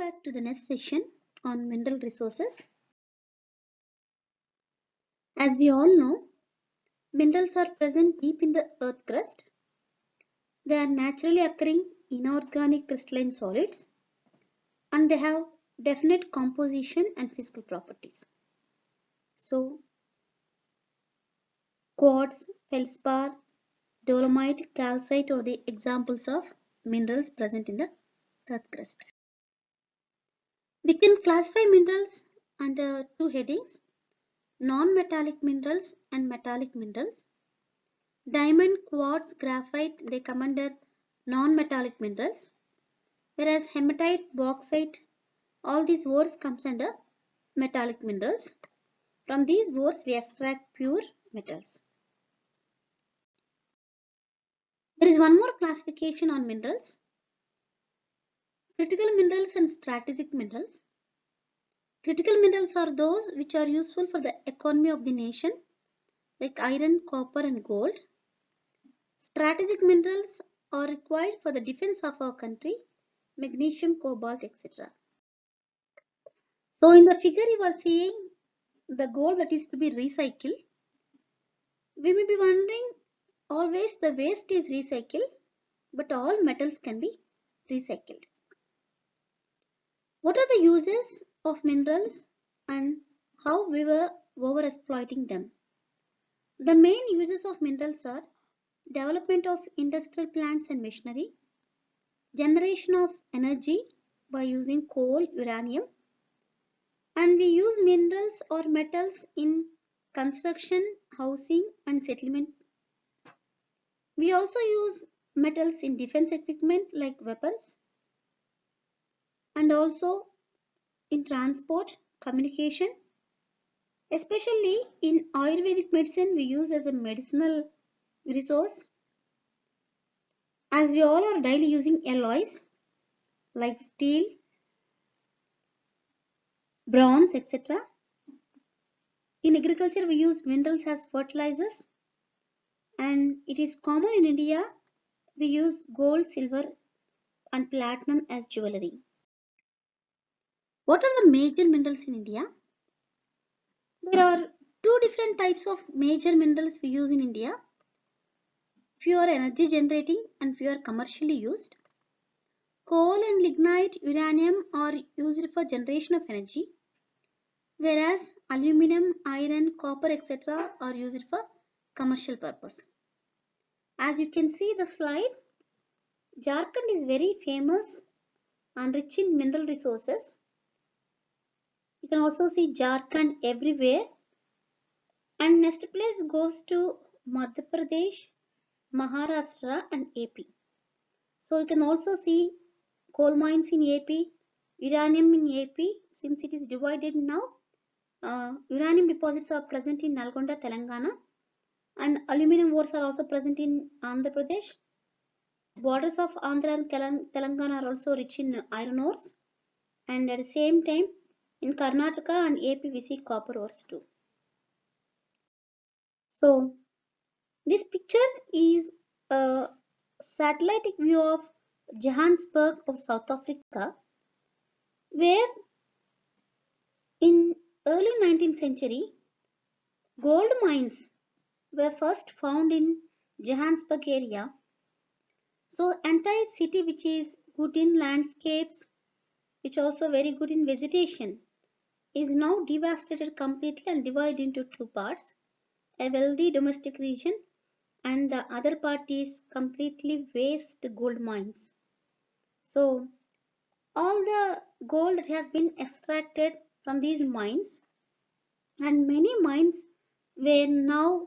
back to the next session on mineral resources. As we all know, minerals are present deep in the earth crust. They are naturally occurring inorganic crystalline solids and they have definite composition and physical properties. So, quartz, feldspar, dolomite, calcite are the examples of minerals present in the earth crust. We can classify minerals under two headings: non-metallic minerals and metallic minerals. Diamond, quartz, graphite, they come under non-metallic minerals, whereas hematite, bauxite, all these ores comes under metallic minerals. From these ores we extract pure metals. There is one more classification on minerals: critical minerals and strategic minerals. Critical minerals are those which are useful for the economy of the nation, like iron, copper and gold. Strategic minerals are required for the defense of our country, magnesium, cobalt, etc. So in the figure you are seeing the gold that is to be recycled. We may be wondering, always the waste is recycled, but all metals can be recycled. What are the uses of minerals and how we were overexploiting them? The main uses of minerals are development of industrial plants and machinery, generation of energy by using coal, uranium, and we use minerals or metals in construction, housing and settlement. We also use metals in defense equipment like weapons, and also in transport, communication. Especially in Ayurvedic medicine we use as a medicinal resource, as we all are daily using alloys like steel, bronze, etc. In agriculture we use minerals as fertilizers, and it is common in India we use gold, silver and platinum as jewelry. What are the major minerals in India? There are two different types of major minerals we use in India. Few are energy generating and few are commercially used. Coal and lignite, uranium are used for generation of energy, whereas aluminum, iron, copper, etc. are used for commercial purpose. As you can see the slide, Jharkhand is very famous and rich in mineral resources. You can also see Jharkhand everywhere. And next place goes to Madhya Pradesh, Maharashtra and AP. So you can also see coal mines in AP, uranium in AP. Since it is divided now, uranium deposits are present in Nalgonda, Telangana, and aluminum ores are also present in Andhra Pradesh. Borders of Andhra and Telangana are also rich in iron ores, and at the same time in Karnataka and AP we see copper ores too. So this picture is a satellite view of Johannesburg of South Africa, where in early 19th century gold mines were first found in Johannesburg area. So entire city, which is good in landscapes, which also very good in vegetation, is now devastated completely and divided into two parts: a wealthy domestic region and the other part is completely waste gold mines. So all the gold that has been extracted from these mines, and many mines were now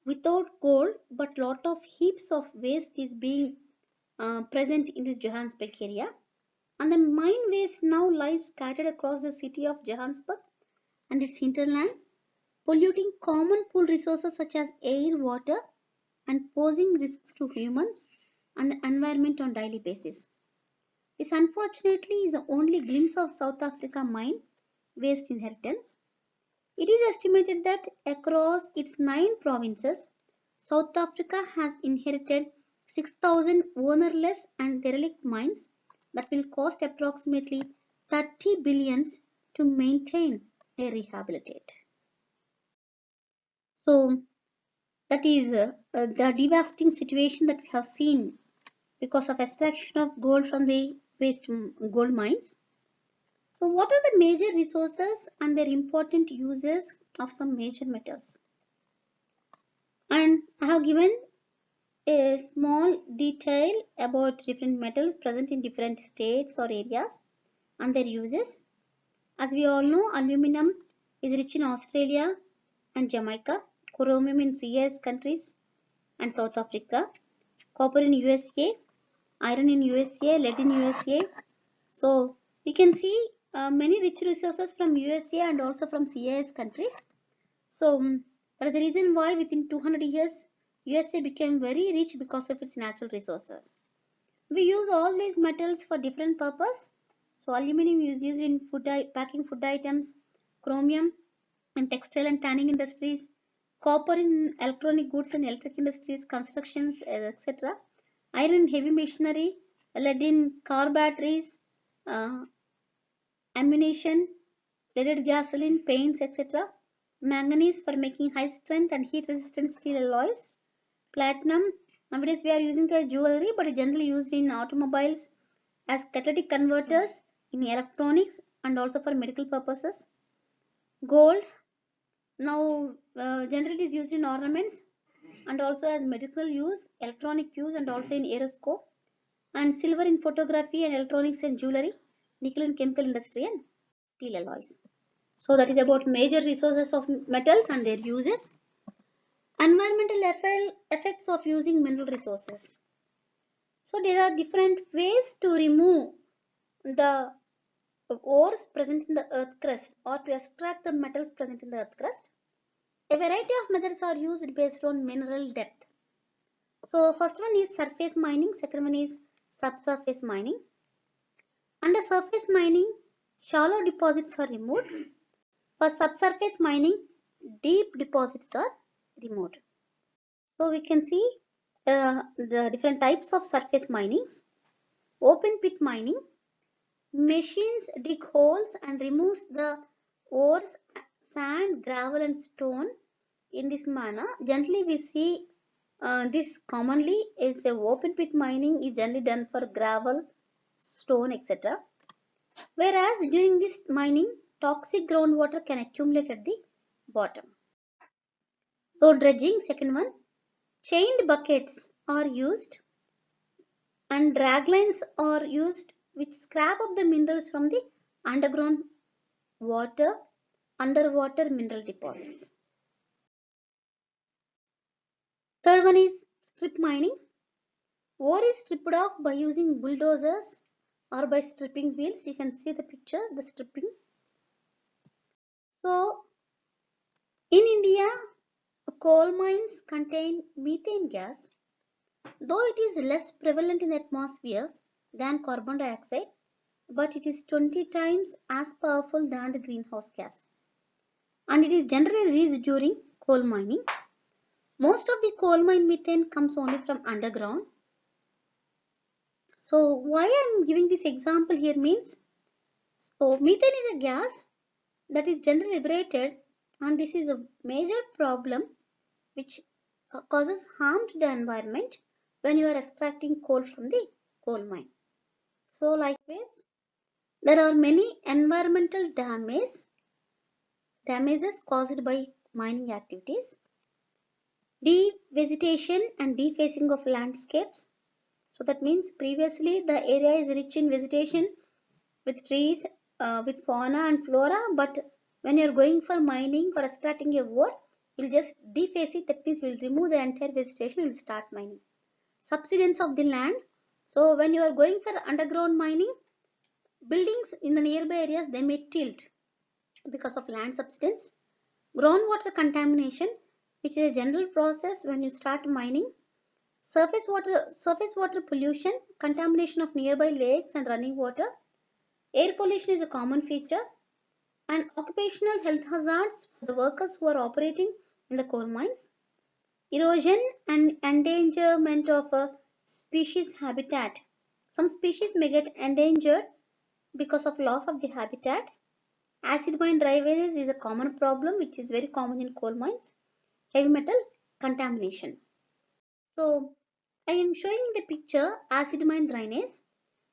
without gold, but lot of heaps of waste is being present in this Johannesburg area, and the mine waste now lies scattered across the city of Johannesburg and its hinterland, polluting common pool resources such as air, water, and posing risks to humans and the environment on daily basis. This unfortunately is the only glimpse of South Africa mine waste inheritance. It is estimated that across its 9 provinces, South Africa has inherited 6,000 ownerless and derelict mines that will cost approximately 30 billions to maintain and rehabilitate. So that is the devastating situation that we have seen because of extraction of gold from the waste gold mines. So what are the major resources and their important uses of some major metals? And I have given a small detail about different metals present in different states or areas and their uses. As we all know, aluminum is rich in Australia and Jamaica, chromium in CIS countries and South Africa, copper in USA, iron in USA, lead in USA. So we can see many rich resources from USA and also from CIS countries. So that is the reason why within 200 years USA became very rich because of its natural resources. We use all these metals for different purpose. So aluminum is used in packing food items, chromium in textile and tanning industries, copper in electronic goods and electric industries, constructions, etc. Iron in heavy machinery, lead in car batteries, uh, ammunition, leaded gasoline, paints, etc. Manganese for making high strength and heat resistant steel alloys. Platinum, nowadays we are using the jewelry but it's generally used in automobiles as catalytic converters in electronics and also for medical purposes. Gold, now generally is used in ornaments and also as medical use, electronic use and also in aeroscope. And silver in photography and electronics and jewelry, nickel in chemical industry and steel alloys. So that is about major resources of metals and their uses. Environmental effects of using mineral resources. So there are different ways to remove the ores present in the earth crust or to extract the metals present in the earth crust. A variety of methods are used based on mineral depth. So first one is surface mining, second one is subsurface mining. Under surface mining, shallow deposits are removed. For subsurface mining, deep deposits are removed. So we can see the different types of surface minings. Open pit mining, machines dig holes and removes the ores, sand, gravel and stone in this manner. Generally we see this commonly is a open pit mining is generally done for gravel, stone, etc. Whereas during this mining, toxic groundwater can accumulate at the bottom. So dredging, second one, chained buckets are used and draglines are used which scrap up the minerals from the underground underwater mineral deposits. Third one is strip mining. Ore is stripped off by using bulldozers or by stripping wheels. You can see the picture, the stripping. So in India, coal mines contain methane gas. Though it is less prevalent in the atmosphere than carbon dioxide, but it is 20 times as powerful than the greenhouse gas. And it is generally released during coal mining. Most of the coal mine methane comes only from underground. So why I am giving this example here means, so methane is a gas that is generally liberated and this is a major problem which causes harm to the environment when you are extracting coal from the coal mine. So likewise, there are many environmental damages caused by mining activities. Devegetation and defacing of landscapes. So that means previously the area is rich in vegetation with trees, with fauna and flora, but when you are going for mining or extracting a ore, you will just deface it. That means we will remove the entire vegetation and will start mining. Subsidence of the land. So when you are going for underground mining, buildings in the nearby areas they may tilt because of land subsidence. Groundwater contamination, which is a general process when you start mining. Surface water pollution, contamination of nearby lakes and running water. Air pollution is a common feature. And occupational health hazards for the workers who are operating in the coal mines. Erosion and endangerment of a species habitat. Some species may get endangered because of loss of the habitat. Acid mine dryaways is a common problem which is very common in coal mines. Heavy metal contamination. So I am showing the picture acid mine drainage,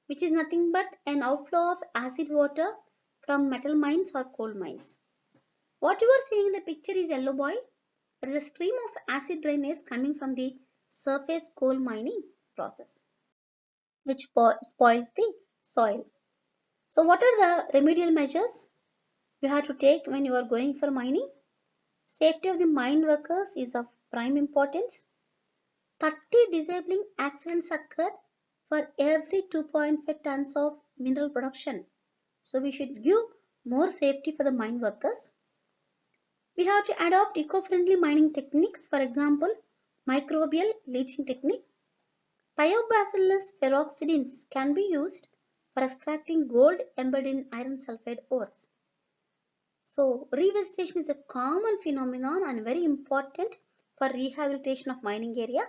which is nothing but an outflow of acid water from metal mines or coal mines. What you are seeing in the picture is yellow boy. There is a stream of acid drainage coming from the surface coal mining process, which spoils the soil. So what are the remedial measures you have to take when you are going for mining? Safety of the mine workers is of prime importance. 30 disabling accidents occur for every 2.5 tons of mineral production. So we should give more safety for the mine workers. We have to adopt eco-friendly mining techniques, for example, microbial leaching technique. Thiobacillus peroxidins can be used for extracting gold embedded in iron sulfide ores. So revegetation is a common phenomenon and very important for rehabilitation of mining area,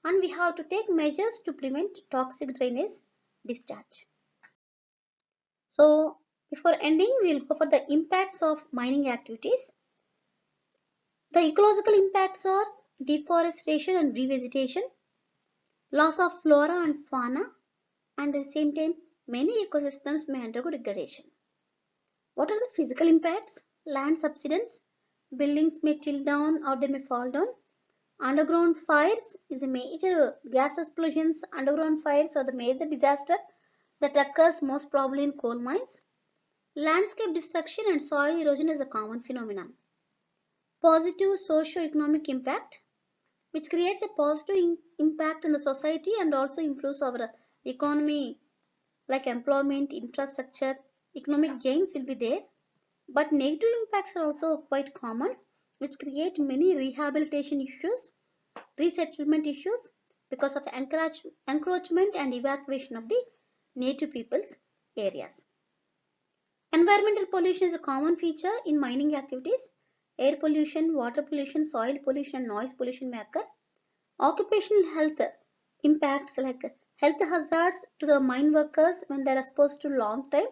and we have to take measures to prevent toxic drainage discharge. So before ending, we will go for the impacts of mining activities. The ecological impacts are deforestation and revegetation, loss of flora and fauna, and at the same time many ecosystems may undergo degradation. What are the physical impacts? Land subsidence, buildings may tilt down or they may fall down. Underground fires is a major gas explosions. Underground fires are the major disaster that occurs most probably in coal mines. Landscape destruction and soil erosion is a common phenomenon. Positive socio-economic impact, which creates a positive impact in the society and also improves our economy, like employment, infrastructure, economic gains will be there. But negative impacts are also quite common, which create many rehabilitation issues, resettlement issues because of encroachment and evacuation of the native peoples areas. Environmental pollution is a common feature in mining activities. Air pollution, water pollution, soil pollution, and noise pollution may occur. Occupational health impacts like health hazards to the mine workers when they are exposed to long time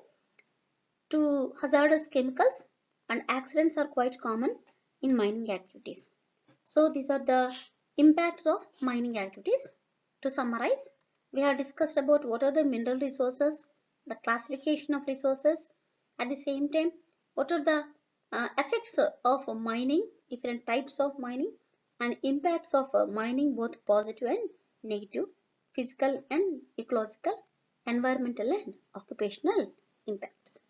to hazardous chemicals, and accidents are quite common in mining activities. So these are the impacts of mining activities. To summarize, we have discussed about what are the mineral resources, the classification of resources, at the same time what are the effects of mining, different types of mining, and impacts of mining, both positive and negative, physical and ecological, environmental and occupational impacts.